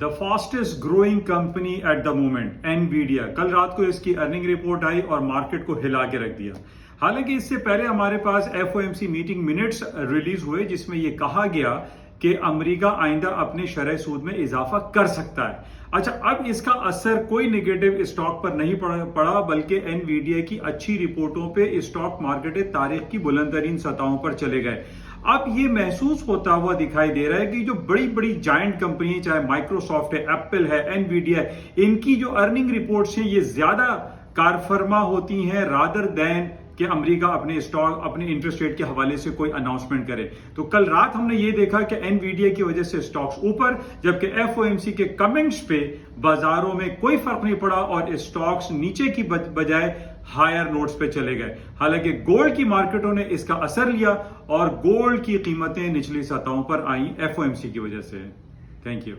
The fastest growing company at the moment NVIDIA، کل رات کو اس کی ارننگ رپورٹ آئی اور مارکیٹ کو ہلا کے رکھ دیا۔ حالانکہ اس سے پہلے ہمارے پاس FOMC میٹنگ منٹس ریلیز ہوئے جس میں یہ کہا گیا کہ امریکہ آئندہ اپنے شرح سود میں اضافہ کر سکتا ہے۔ اچھا، اب اس کا اثر کوئی نیگیٹو اسٹاک پر نہیں پڑا، بلکہ NVIDIA کی اچھی رپورٹوں پہ اسٹاک مارکیٹ تاریخ کی بلند ترین سطحوں پر چلے گئے۔ اب یہ محسوس ہوتا ہوا دکھائی دے رہا ہے کہ جو بڑی بڑی جائنٹ کمپنی چاہے مائکروسافٹ ہے، ایپل ہے، NVIDIA ہے، ان کی جو ارننگ رپورٹس ہیں یہ زیادہ کارفرما ہوتی ہیں رادر دین کہ امریکہ اپنے انٹرسٹ ریٹ کے حوالے سے کوئی اناؤنسمنٹ کرے۔ تو کل رات ہم نے یہ دیکھا کہ NVIDIA کی وجہ سے اسٹاکس اوپر، جبکہ FOMC کے کمنٹس پہ بازاروں میں کوئی فرق نہیں پڑا اور اسٹاکس نیچے کی بجائے ہائر نوٹس پہ چلے گئے۔ حالانکہ گولڈ کی مارکیٹوں نے اس کا اثر لیا اور گولڈ کی قیمتیں نچلی سطحوں پر آئیں FOMC کی وجہ سے۔ Thank you.